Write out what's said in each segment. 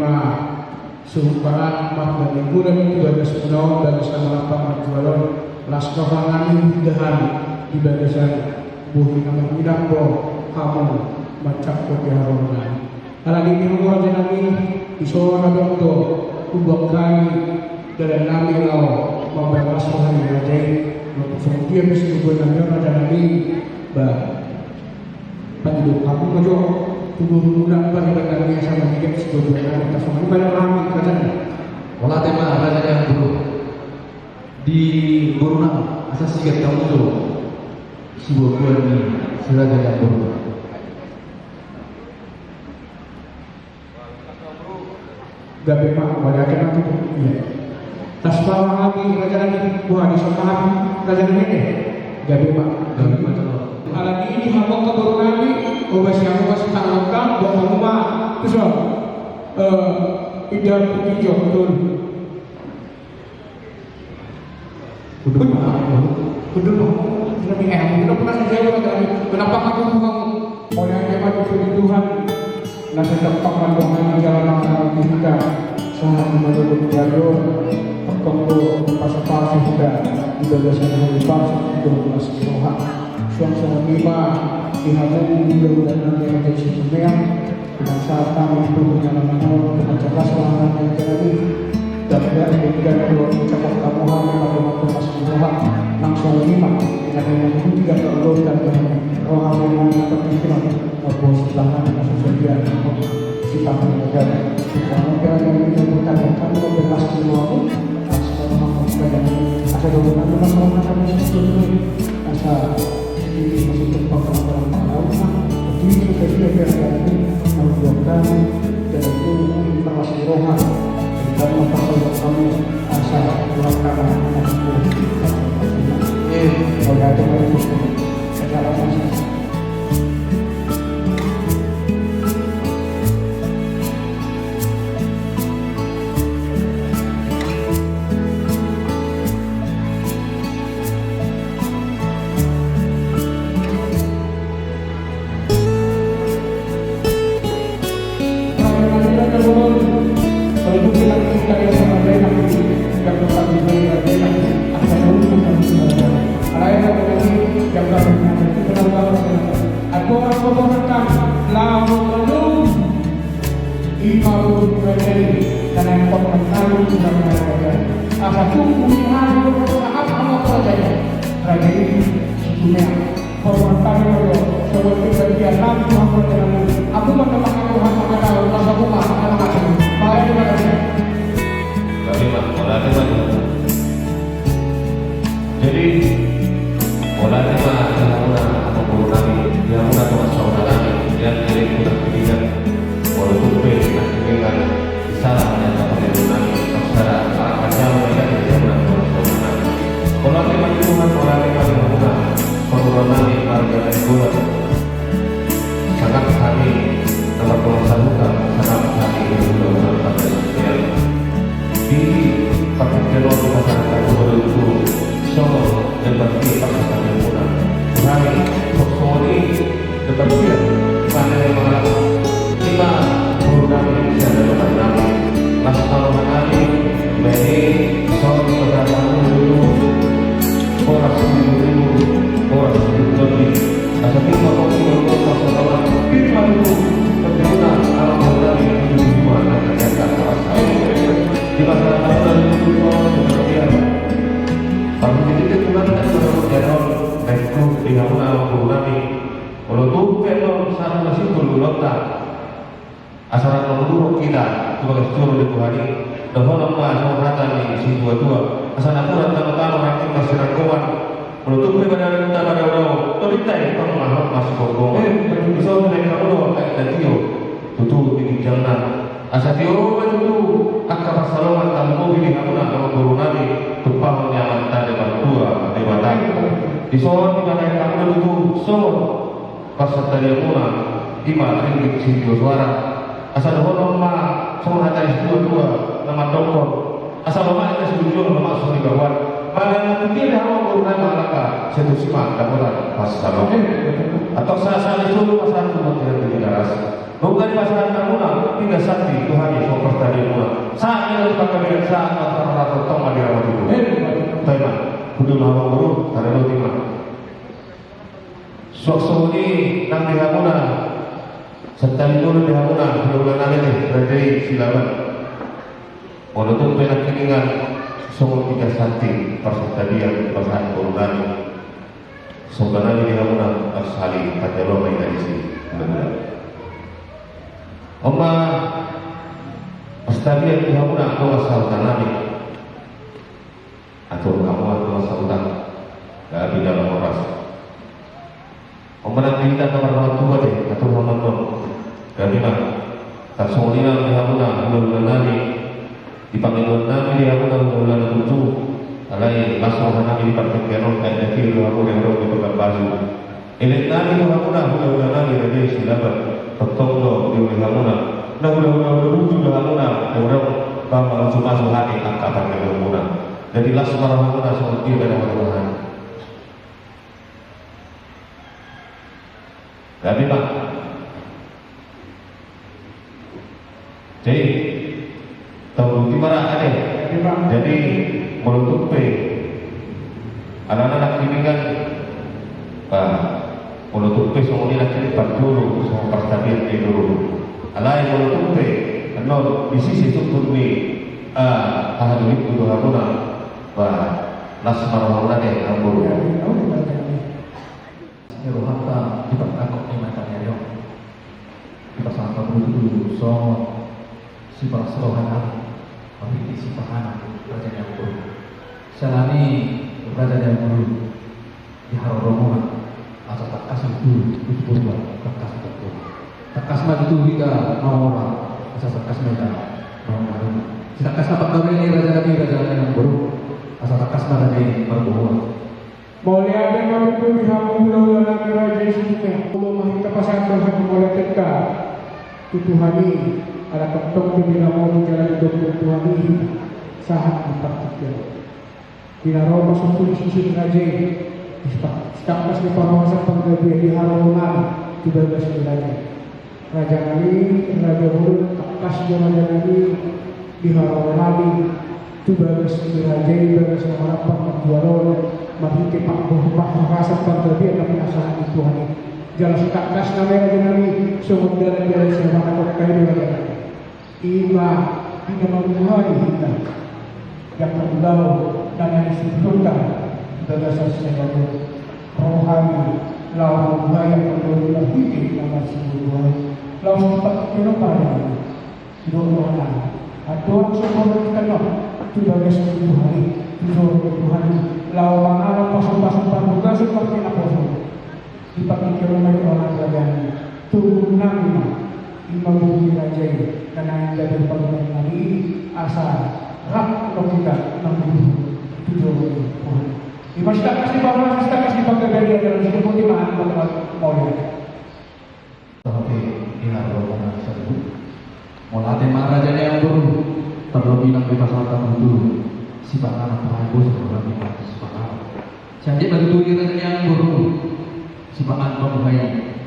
menerima seumpaan mak dan ibu dan ibadah sepenuh dan sama lapang jualan laskar kami hidahan di barisan buhi nama bidang kamu macam kopi harunan alagi minggu aja nami iso nabi to kubak kami dari nami lau membalas hari aja untuk dia mesti buat nami aja nami penduduk kamu aja tubuh muda pada kami sama dia sebetulnya kita semua banyak ramai katanya olah tema katanya dulu di Borneo asas sigat kamu tuh sebuah bulan ini sudah ada Borneo gabe mak pada akhirnya itu iya tasbah lagi raja lagi buah di sokahan raja lagi gabe mak alagi ini hamong ke baru nabi obat siapa masih tak lengkap buat rumah terus idan putih jauh betul betul lebih kita pernah sejauh lagi kenapa aku buang oleh hebat itu Tuhan nasi tempat mandangan jalan makanan kita sangat menurut jalur tertentu pas-pas sudah dibebaskan dari pas itu masih Tuhan suang lima dihadirkan di dan nanti ada sistemnya dengan saat kami itu menyalakan dengan cara selangan yang terjadi dan kemudian kedua ucapan kamu hanya pada waktu masih Tuhan langsung lima dengan yang tidak terlalu dan roh yang terpikiran maupun setelah sesuatu kita menjaga semoga yang kita lakukan bebas keluar sekarang mengajar ada beberapa orang kami sebetulnya asa ini masih tempat orang orang ini kita ini membuatkan dan itu informasi rohani dan memperoleh kami asa melakukan oleh ada itu secara masing atau saya itu pasaran kementerian di daras bukan pasaran kamu Ina sakti Tuhan Yesus pertanyaan mula. Saat ini pakaian saat rata-rata tong ada rawat itu. Tema, kudu lawan guru, karena lo timah. Sok ini nang dihamuna, setali dulu dihamuna, bulan ini rajai silaban. Walaupun penak kiningan, semua kita santi persentadian pasangan korban. Sebenarnya dihamuna asali pada lo main dari sini. Oma Astagfirullah dihamuna aku asal tanami atau kamu atau asal utang gak beda dalam oras. Oma nanti kita kamar orang tua deh atau orang tua gak beda tak semuanya dihamuna bulan nami dipanggil bulan nami dihamuna bulan tujuh alai masuk nami dipanggil kenon kayak dekil aku yang orang dipegang baju elit nami dihamuna bulan nami raja silaban tetap lo dihamuna nah udah wujud dihamuna orang bang cuma suhani angkatan dihamuna jadi las marhamuna seperti pada Tuhan gak beda jadi tahu di mana ada jadi menutup anak-anak ini kan menutup semuanya lagi dulu semua perstabian dulu alai menutup karena di sisi itu ni tahadulib itu hamuna las marhamuna deh amburu Rohata di perangkap ni mata nyayo. Kita sangka dulu so si Barcelona, tapi si Pahana raja yang baru. Selani raja yang baru di Haroroma atau tak kasih itu berubah tak kasih itu. Tak kasih itu hingga Mawara asal tak kasih itu Mawara. Si tak kasih apa ini raja yang baru asal tak kasih raja ini berubah. Boleh ada yang itu dihamuna dalam raja sini. Kalau kita pasang berhati boleh teka. Tutuhani ada ketong di dalam jalan hidup Tutuhani sahat dipraktikkan. Bila roh masuk di sisi raja, setakas di pengawasan penggabian di Harumah tidak ada raja. Raja kami, raja Hurul, takas di raja kami di Harumah itu bagus di raja, bagus nama penjualan. Mari kita rasa penggabian tapi asal Tuhan. Jalan setakas nama raja kami, semua dari siapa nak kaya raja. Ima tidak menguhani kita yang terbelau dan yang disebutkan berdasar sebagai rohani lawan budaya penduduk hidup nama sebuah lawan tempat kehidupan Tuhan atau sebuah kenal sebagai Tuhan Tuhan lawan mengarah pasal-pasal juga seperti apa dipakai kilometer orang kerajaan Tuhan Imam Bumi Raja karena yang jadi pengumuman ini asal rak logika 67 Tuhan. Lima setakas di bawah, setakas di bawah dari dalam hidup di mana mau lihat. Tapi ingat rombongan tersebut. Mulai raja yang baru terlebih nanti pasal tertentu si anak Tuhan bos terlebih si anak. Janji bagi raja yang baru si anak mempunyai.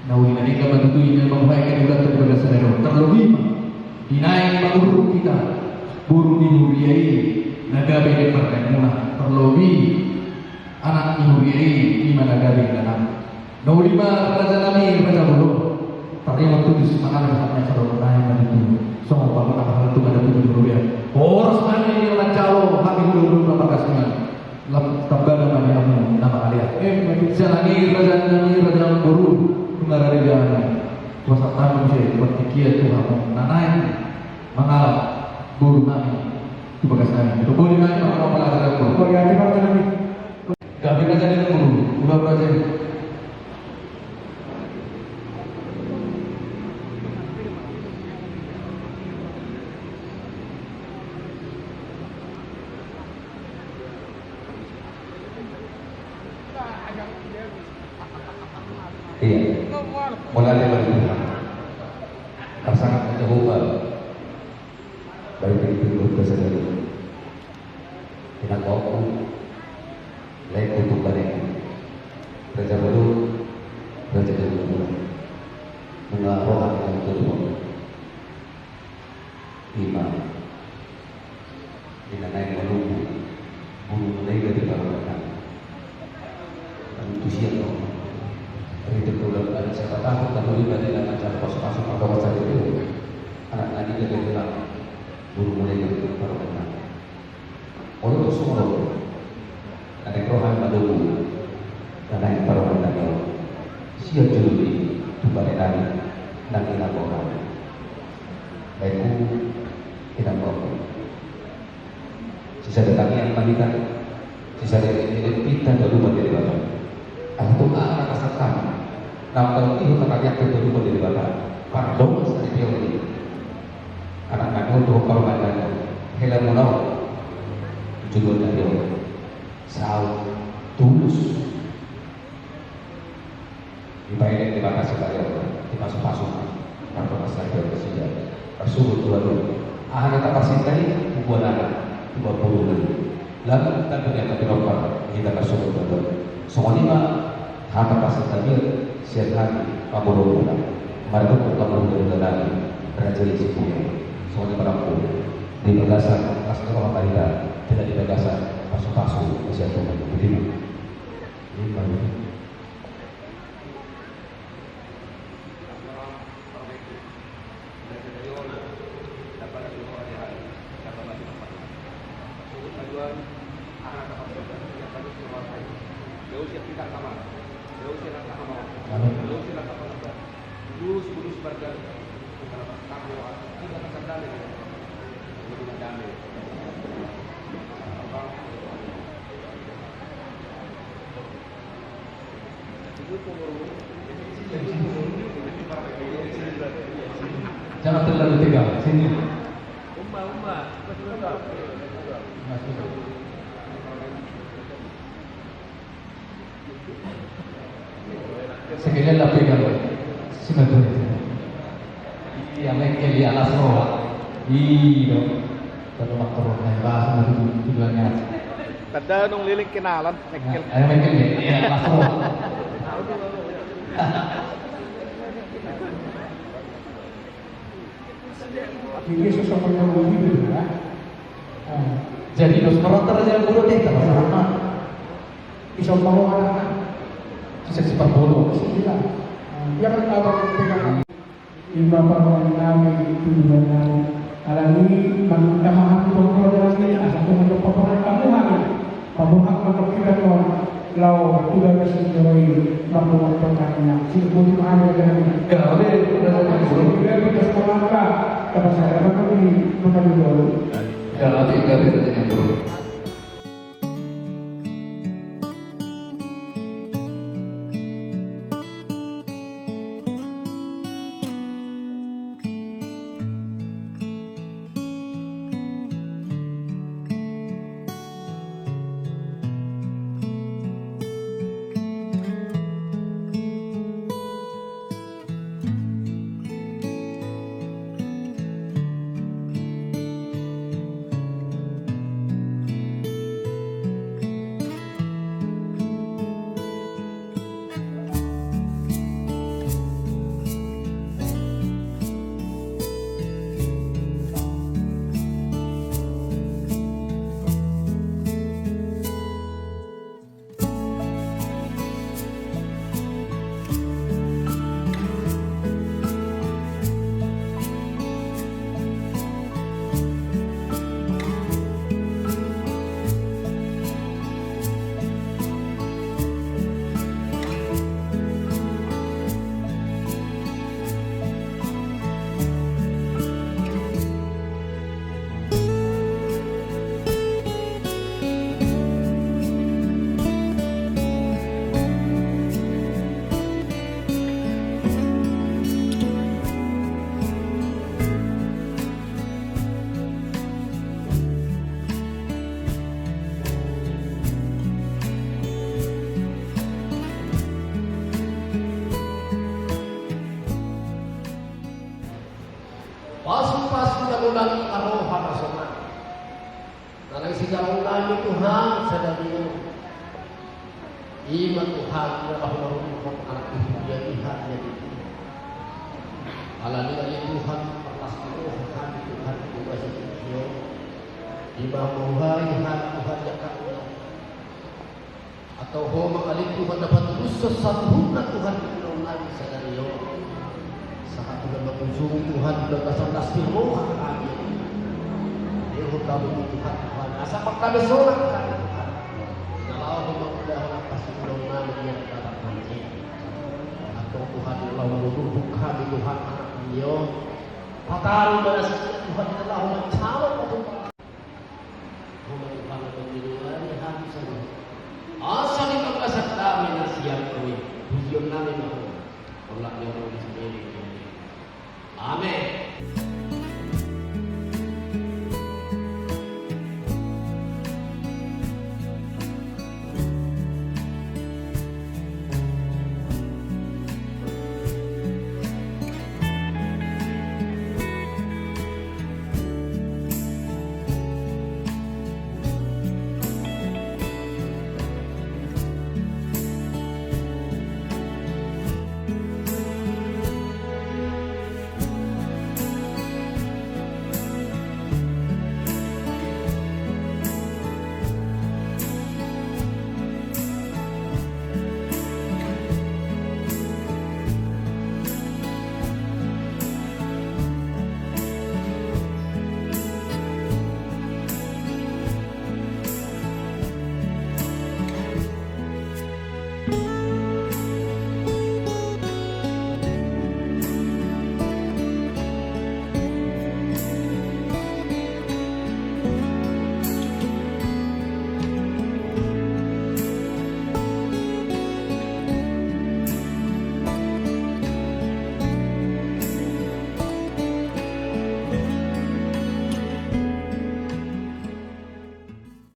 Nawi nanti kalau itu ini mempunyai kedua terbelah sedero terlebih dinaik banguru kita buru dihuriai naga bede perkemunan terlebih anak dihuriai di mana gabi dalam Nawi lima raja nami raja bulu tapi waktu di semangat hanya kalau naik pada itu semua bangun apa itu ada tujuh rupiah boros mana ini orang calo kami dulu berapa kasihnya tabga nama alias jalani raja nami raja bulu mengarah jalan kuasa tamu sih berpikir Tuhan nanai mengalah buru nami itu bagas nami itu boleh nami apa pelajaran buru Boleh ada apa nami? gak bisa jadi buru udah berapa iya, mulai dari Tuhan. Pasangan Jehovah dari pintu ke sendiri. Tidak kau lain untuk bareng. Raja baru, raja baru. Mengarohan yang kedua. leku tidak mampu. Sisa datang yang panitan, sisa dari kita baru menjadi bapak. Aku anak rasakan, namun itu terkait baru menjadi bapak. Pardon dari teori. Anak-anak untuk korban helan munau juga dari sao tulus dibayar di batas sekali dimasuk pasukan atau masalah bersejarah Rasul Tuhan anak kapasitas buat anak 50 lalu kita ternyata berapa kita Rasul Tuhan semua lima anak kapasitasnya siap hari paboro mereka bertemu dengan Raja Yesus semuanya merampu di bagasan pas orang balita tidak di bagasan pasu-pasu usia Tuhan begini ini baru jangan terlalu tegang sini sekalian lah pegang sebentar yang lengkel di atas roh iyo kalau makro bahasa tujuannya Kada nung liling kinalan, nagkil. Ay, may kili. Iya, laso. Ini sesuatu yang begitu ya. Jadi dos merontar aja bulu deh kalau sama. Bisa bawa anak. Bisa sepak bulu. Bismillah. Yang abang pegang Bapak mengalami tujuan alami mengutamakan pokok lagi asal untuk pokok kamuhan pamuhak mengkirakan lau sudah bersejarah bahwa pertanyaan sibuk ada dengan kita sekolah kalau saya kami mengambil dulu Kalau tiga itu yang dulu. Pas-pas ulang aroha nasional. Dalam sejarah ulama Tuhan sedang iman Tuhan bahwa rumput anak itu dia lihat jadi alami dari Tuhan perlas Tuhan itu bahasa Indonesia di bawah Tuhan jaga atau homa kali Tuhan dapat khusus satu Tuhan di ulama sedang saat sudah mengunjungi Tuhan sudah kesandas firman kami dia kami Tuhan Tuhan asal kami solat kami kalau mudah-mudahan pasti doa dia dapat kami atau Tuhan Allah menuduh kami Tuhan anak dia Pataruh pada setiap Tuhan telah mencalon Tuhan. Tuhan Tuhan menjadi hati saja. Asa di pagkasat kami na siap kami. Hujan namin ako. Wala niyo kami sendiri. Amen.